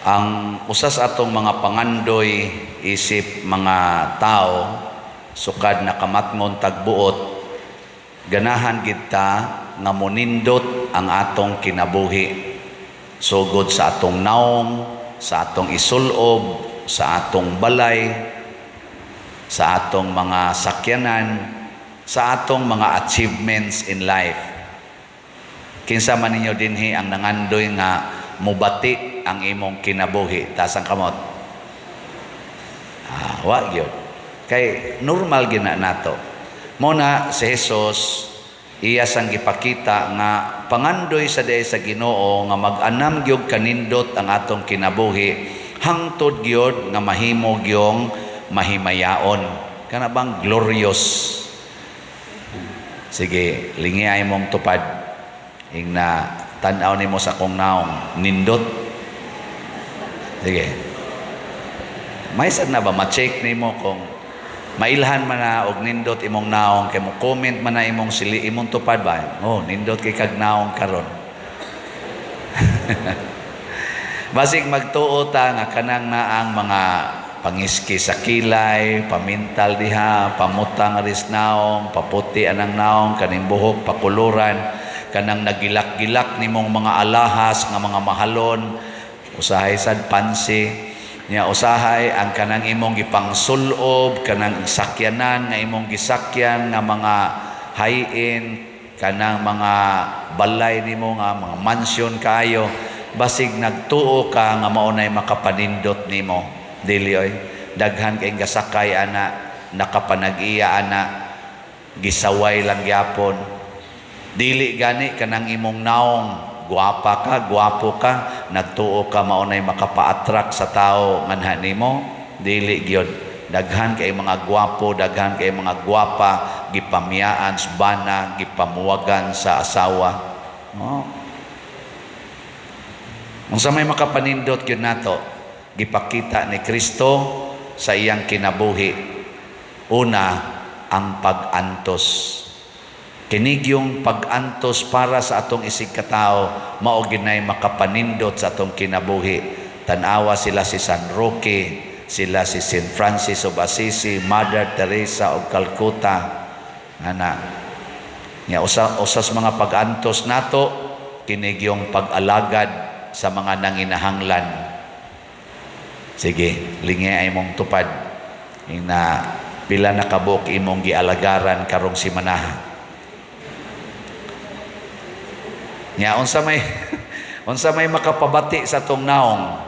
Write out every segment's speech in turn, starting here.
Ang usas atong mga pangandoy isip mga tao sukad nakamatngon tagbuot, ganahan kita nga munindot ang atong kinabuhi sugod sa atong naong, sa atong isulob, sa atong balay, sa atong mga sakyanan, sa atong mga achievements in life. Kinsa man ninyo dinhi ang nangandoy nga mubati ang imong kinabuhi, tasang kamot. Wa gyud. Kay normal gina nato. Muna si Jesus iya sang gipakita nga pangandoy sa diay sa Ginoo nga mag-anam gyud kanindot ang atong kinabuhi hangtod gyud nga mahimo gyung mahimayaon. Kana bang glorious. Sige, lingi ay mong tupad. Ingna tan-aw nimo sa kong naong nindot. Sige. May sad na ba ma-check nimo kung mailhan man na og nindot imong naong kay mo comment man na imong sili imong tupad ba? Oh, nindot kay kag naong karon. Basig magtuo ta nga kanang naang mga pangiski sa kilay, pamintal diha, pamutang aris naong, paputi anang naong, kaning buhok pakuluran, kanang nagilak-gilak nimong mga alahas nga mga mahalon, usahay sad pansi, nya usahay ang kanang imong gipangsulob, kanang sakyanan nga imong gisakyan nga mga high-end, kanang mga balay nimo nga mga mansion kayo, basig nagtuo ka nga maunay makapanindot nimo. Dili oy, daghan kay gasakay ana, nakapanag-iya ana, gisaway lang gyapon. Dili gani kanang imong naong guwapa ka, guwapo ka, nagtuo ka maunay makapa-attract sa tao nganha nimo. Dili gyud. Daghan kay mga guwapo, daghan kay mga guwapa gipamiyaan sa bana, gipamuwagan sa asawa. Oh. Unsa may makapanindot gyud nato? Gipakita ni Kristo sa iyang kinabuhi. Una, ang pag-antos. Kinig yung pag-antos para sa atong isig katao, mao ginay makapanindot sa atong kinabuhi. Tanawa sila si San Roque, sila si Saint Francis of Assisi, Mother Teresa of Calcutta. Ana, nya usas mga pag-antos nato, kinig yung pag-alagad sa mga nanginahanglan. Sige, lingi ay mong tupad. Na pila na kabuk imong gialagaran karong simanaha. Nya unsa may makapabati sa tong naong.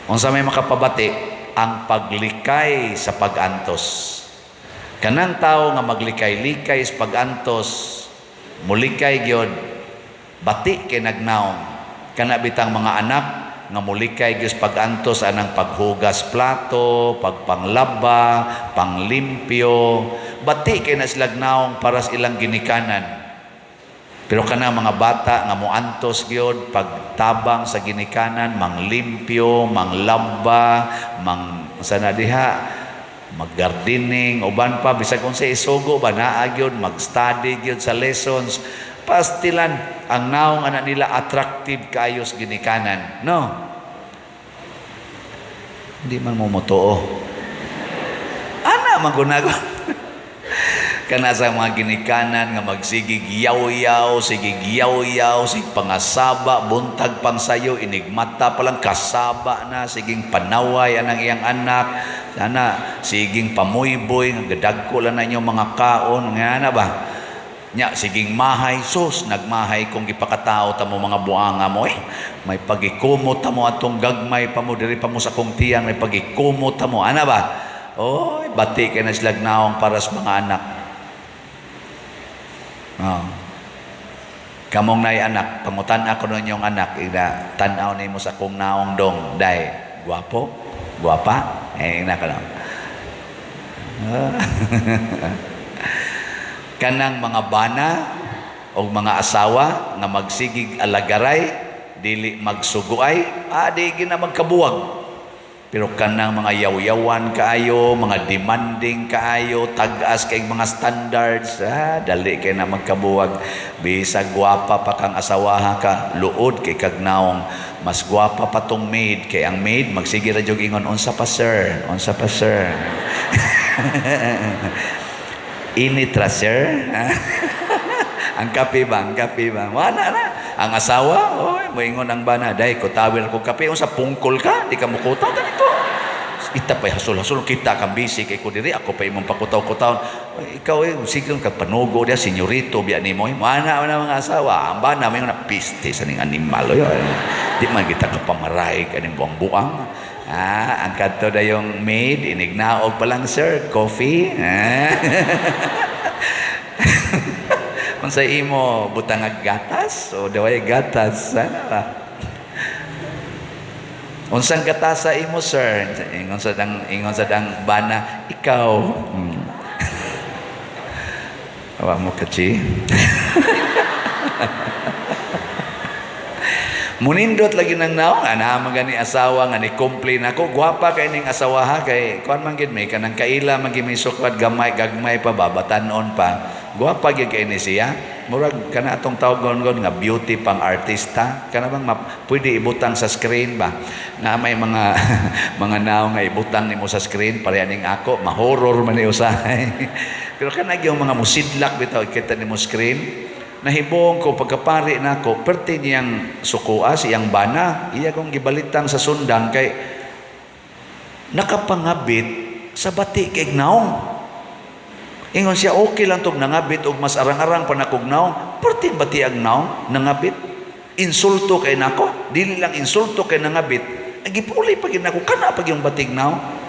Unsa may makapabati ang paglikay sa pag-antos. Kanang tao nga maglikay-likay sa pag-antos, mulikay gyud bati kay nagnaong. Kana bitang mga anak nga mulikay gyud pag-antos anang paghugas plato, pagpanglaba, panglimpyo, bati kay na sila naong para sa ilang ginikanan. Pero kana mga bata nga muantos gyud pagtabang sa ginikanan, manglimpyo, manglaba, sana diha maggardening, uban pa bisag unsa isugo ba naa gyud mag-study gyud sa lessons. Pastilan ang naong anak nila attractive kayo sa ginikanan. No? Hindi man mo motoo. Ana magunagon. Kana sa mga ginikanan nga magsigig yaw-yaw, sigig yaw-yaw, sig pangasaba, buntag pang sayo, inigmata pa lang kasaba na, siging panaway anang iyang anak, sana siging pamuyboy, nga gadagko lang na inyong mga kaon, nga na ba? Nya siging mahay sus nagmahay kung gipakatao ta mo mga buanga mo may pagikumot ta mo atong gagmay pa mo diri pa mo sa kong tiyan may pagikumot ta mo ana ba oy bati kay na sila naong para sa mga anak. Kamong nay anak pamutan ako nun yung anak ina tan-aw nimo sa kong naong dong day guwapo guwapa ina ka lang. Kanang mga bana o mga asawa nga magsigig alagaray, dili magsuguay, di gina magkabuwag. Pero kanang mga yaw-yawan kaayo, mga demanding kaayo, tag-as kay mga standards, dali kay na magkabuwag. Bisag gwapa pa kang asawaha ka, luod kay kagnaong. Mas gwapa pa tong maid, kay ang maid magsige ra jud ingon, unsa pa sir? Unsa pa sir? Init ra sir? Ang kape ba? Ang kape ba? Wala na. Ang asawa, moingon ang bana, day ko tawel ko kape, unsa pungkol ka? Di ka mukuta ganito. Ita pa hasol-hasol kita kang busy kay ko diri, ako pa imong pakutaw-kutaw. Ikaw sige ka panugo dia senyorito biya nimo. Mana na mga asawa, ang bana may na piste sa ning animal yo. Di man kita ka pamaray kaning buang-buang. Ang kadto da yung maid, inignaog pa lang sir, coffee. Unsa imo butang gatas o daway gatas sana ba? Unsang gatasa imo sir? Ingon sa dang bana, ikaw. Awa mo kachi. Munindot lagi nang naong ana magani asawa nga ni complain ako, gwapa kay ning asawa ha, kay kuan man gid may kanang kaila man gid may sukwat gamay gagmay pa babatanon pa. Gwapa gyud kay ni siya. Murag kana atong tawgon nga beauty pang artista. Kana bang pwede ibutang sa screen ba? Nga may mga mga naong nga ibutang nimo sa screen pareha ning ako, ma-horror man ni usahay. Pero kana gyud mga musidlak bitaw kita nimo screen. Nahibong ko pagkapari nako, perti niyang sukua siyang bana. Iya kong gibalitang sa sundan kay nakapangabit sa bati kay naong. Ingon siya, okay lang itong nangabit o mas arang-arang pa nakugnaw. Perting bati ang naong, nangabit. Insulto kay nako. Dili lang insulto kay nangabit. Agipuli pag nako, kana pag yung batig naong.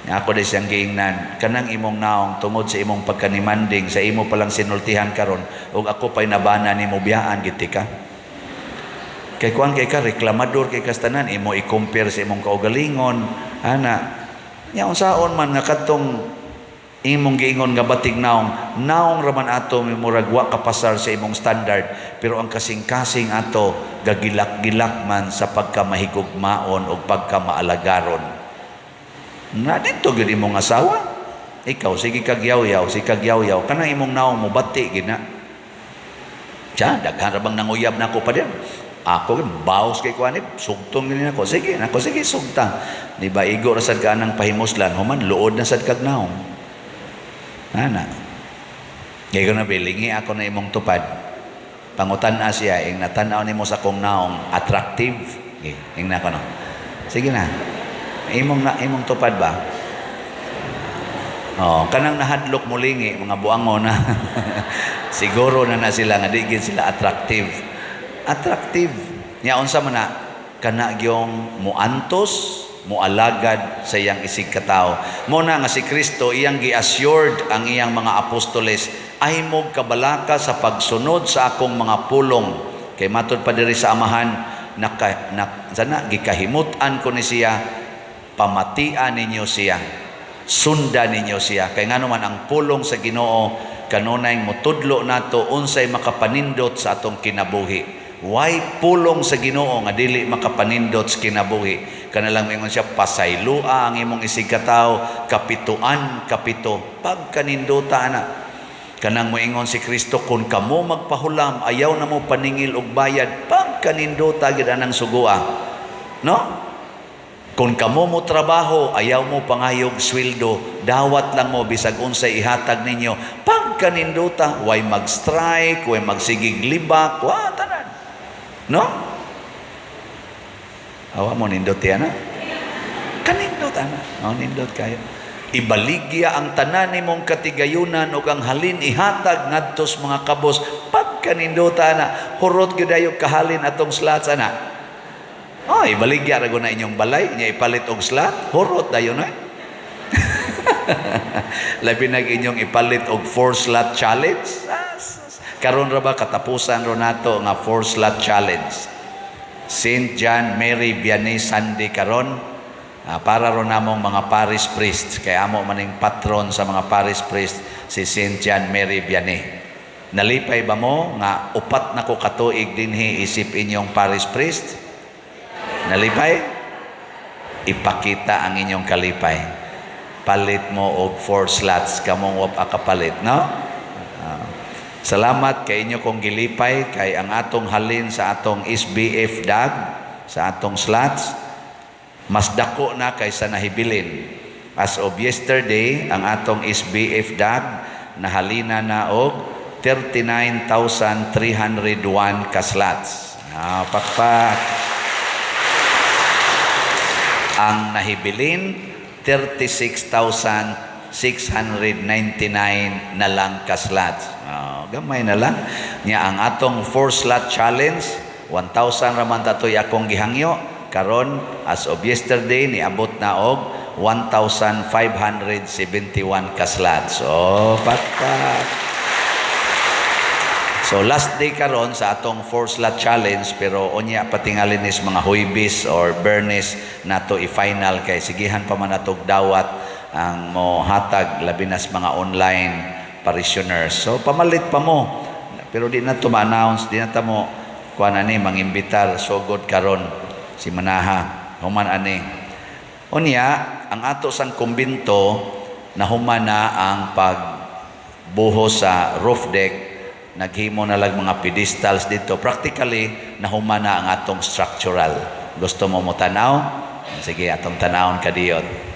Ako din siyang giingnan, kanang imong naong tungod sa imong pagkanimanding, sa imo palang sinultihan karon, o ako pa'y nabana ni mo biyaan, giti ka. Kay kuan kay ka, reklamador kay kastanan, imo i-compare sa imong kaugalingon, ana. Nya unsaon man nga kadtong imong giingon nga batig naong raman ato muragwa kapasar sa imong standard, pero ang kasing-kasing ato gagilak-gilak man sa pagkamahigugmaon o pagkamaalagaron. Na dito gid imong asawa, ikaw sige kag yaw-yaw, kanang imong naong mo bati gid na. Siya daghan ra bang nanguyab nako pa din. Ako baos kay kuan sugtong gid nako. Sige sugta. Di ba igo ra sad ka nang pahimuslan, human luod na sad kag naong. Ana. Gaygo na bilingi ako na imong tupad. Pangutan-a siya ing natanaw nimo sa kong naong attractive. Ing na ko no. Sige na. Imong tupad ba? Kanang nahadlok mulingi mga buangon na. Siguro na sila nga di gid sila attractive. Attractive. Nya unsa man na kana gyong muantos, mualagad sa iyang isig katao. Mo na nga si Kristo iyang gi-assured ang iyang mga apostoles, ay mo kabalaka sa pagsunod sa akong mga pulong. Kay matud pa diri sa amahan sana gikahimutan ko ni siya, pamatian ninyo siya, sundan ninyo siya. Kay ngano man ang pulong sa Ginoo kanunay mutudlo nato unsay makapanindot sa atong kinabuhi. Why pulong sa Ginoo nga dili makapanindot sa kinabuhi? Kanalang mingon siya, pasaylua ang imong isig katawo, kapito pagkanindota na. Kanang moingon si Kristo, kung kamo magpahulam ayaw na mo paningil og bayad, pagkanindota gid anang sugua. No? Kung kamo mo trabaho, ayaw mo pangayog sweldo, dawat lang mo bisag unsay ihatag ninyo. Pagkaninduta, way mag-strike, way magsigig libak, tanan. No? Awa mo nindot yan, ha? Kanindot, ana. Nindot kayo. Ibaligya ang tanan nimong katigayunan o ang halin ihatag ngadtos mga kabos. Pagkaninduta, ana. Hurot gyudayo kahalin atong slots, ana. Ibaligya ra na inyong balay, nya ipalit og slot, horot dayon na. Labi nag inyong ipalit og 4-slot challenge. Karon ra ba katapusan ro nato nga 4-slot challenge. St. John Mary Vianney Sunday karon para ro namong mga parish priest, kay amo maning patron sa mga parish priest si St. John Mary Vianney. Nalipay ba mo nga upat na ko katuig dinhi isip inyong parish priest? Nalipay? ipakita ang inyong kalipay. Palit mo og 4 slots kamong wap akapalit, no? Salamat kay inyo kong gilipay kay ang atong halin sa atong SBF DAG sa atong slots mas dako na kaysa nahibilin. As of yesterday, ang atong SBF DAG nahalina na og 39,301 ka slots. Pakpak. Ang nahibilin 36,699 na lang ka slots. Gamay na lang. Nya ang atong 4 slot challenge, 1,000 raman tatoy akong gihangyo. Karon as of yesterday niabot na og 1,571 ka slots. Pakpak. So last day karon sa atong 4 slot challenge, pero onya patingalin is mga huibis or bernes nato i-final kay sigihan pa man natog dawat ang mo hatag labi nas mga online parishioners. So pamalit pa mo. Pero di na to ma-announce, di na ta mo kuan ani mangimbitar sugod karon si Manaha human ani. Unya ang ato sang kumbinto na humana ang pagbuhos sa roof deck. Naghimo na lang mga pedestals dito. Practically, nahumana ang atong structural. Gusto mo tanaw? Sige, atong tanawon kadiyot.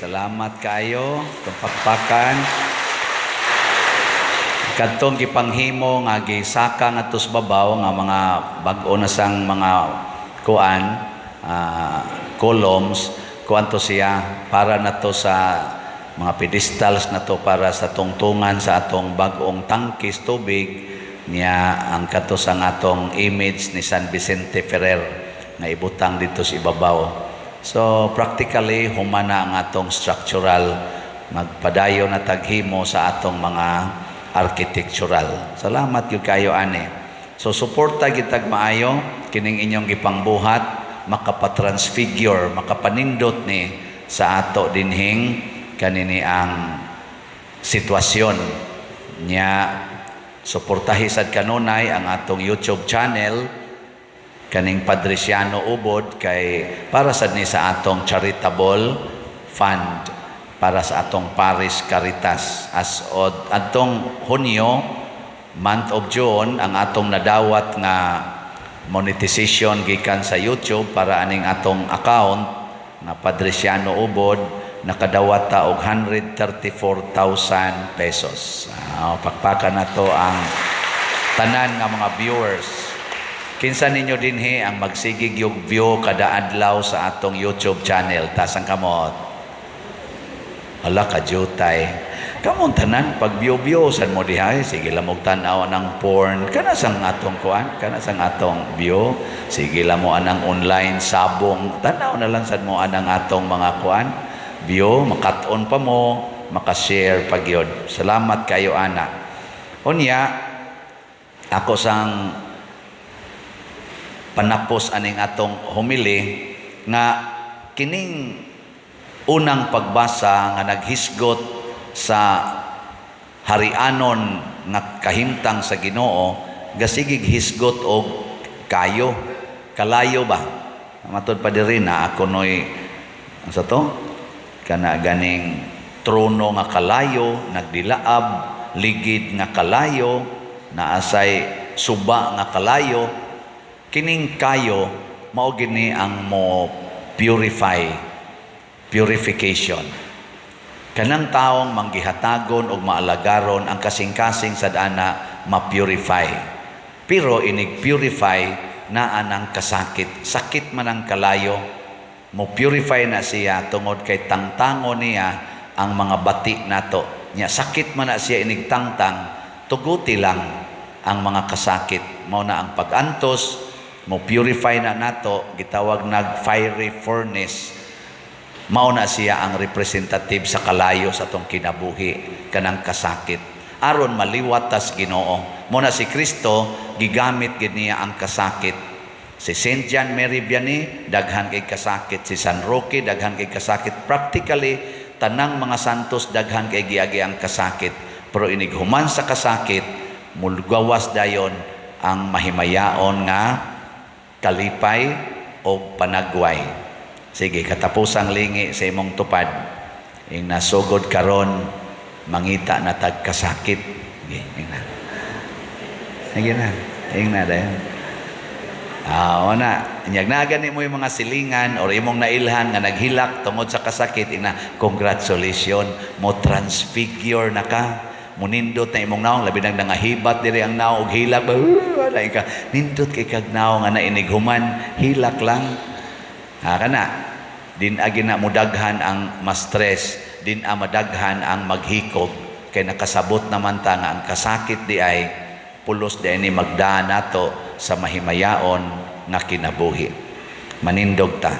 Salamat kayo, itong pakpakan. Kadtong gipanghimo nga gisaka nga tus babaw nga mga bag-o na sang mga kuan, columns, kuan to siya para na to sa mga pedestals na to para sa tungtungan sa atong bag-ong tangkis tubig niya ang kato sa atong image ni San Vicente Ferrer nga ibutang dito sa ibabaw. So practically humana ang atong structural magpadayo na taghimo sa atong mga architectural. Salamat gyud kayo ani. So suporta gitag maayo kining inyong gipangbuhat makapatransfigure, makapanindot ni sa ato dinhing kanini ang sitwasyon nya. Suportahi sad kanunay ang atong YouTube channel kaning Padresiano Ubod kay para sad ni sa atong charitable fund para sa atong Paris Caritas. As od atong Hunyo, month of June, ang atong nadawat nga monetization gikan sa YouTube para aning atong account na Padresiano Ubod nakadawat ta og 134,000 pesos. Pakpakan na to ang tanan nga mga viewers. Kinsa ninyo dinhi ang magsigig yung view kada adlaw sa atong YouTube channel? Tasang kamot. Hala ka jutay. Kamon tanan pag view san mo dihay, sige lang mo tanaw ng porn. Kana sang atong kuan, kana sang atong view. Sige lang mo anang online sabong. Tanaw na lang sad mo anang atong mga kuan, view, makat-on pa mo, makashare pag yun. Salamat kayo ana. Unya ako sang panapos aning atong humili nga kining unang pagbasa nga naghisgot sa harianon nga kahimtang sa Ginoo gasigig hisgot og kayo kalayo ba matod pa diri na ako noy sa to kana ganing trono nga kalayo nagdilaab ligid nga kalayo naasay suba nga kalayo kining kayo mao gini ang mo purification kanang taong manggihatagon o maalagaron ang kasing-kasing sa dana ma-purify. Pero inig-purify na anang kasakit. Sakit man ang kalayo, mo purify na siya tungod kay tangtango niya ang mga bati nato. Nya sakit man na siya inigtangtang, tuguti lang ang mga kasakit. Mao na ang pag-antos, mo purify na nato, gitawag nag fiery furnace. Mao na siya ang representative sa kalayo sa atong kinabuhi kanang kasakit aron maliwat tas Ginoo. Mo na si Kristo gigamit gid niya ang kasakit. Si Saint John Mary Vianney daghan kay kasakit, si San Roque daghan kay kasakit. Practically tanang mga santos daghan kay giagi ang kasakit. Pero inig human sa kasakit mulgawas dayon ang mahimayaon nga kalipay o panagway. Sige, katapusang lingi sa imong tupad. Ing nasugod karon mangita na tagkasakit. Sige, ing na. Sige na. Ing na dayon. Na. Inyag na gani mo yung mga silingan or imong nailhan nga naghilak tungod sa kasakit. Ing na, congratulations. Mo transfigure na ka. Munindot na imong naong. Labi nang nangahibat diri ang naong. Og hilak ba? Wala ka. Nindot kay kag naong nga nainighuman. Hilak lang. Kana din agi na mudaghan ang ma-stress, din madaghan ang maghikog kay nakasabot naman ta nga ang kasakit di ay pulos di ni magdaan nato sa mahimayaon nga kinabuhi. Manindog ta.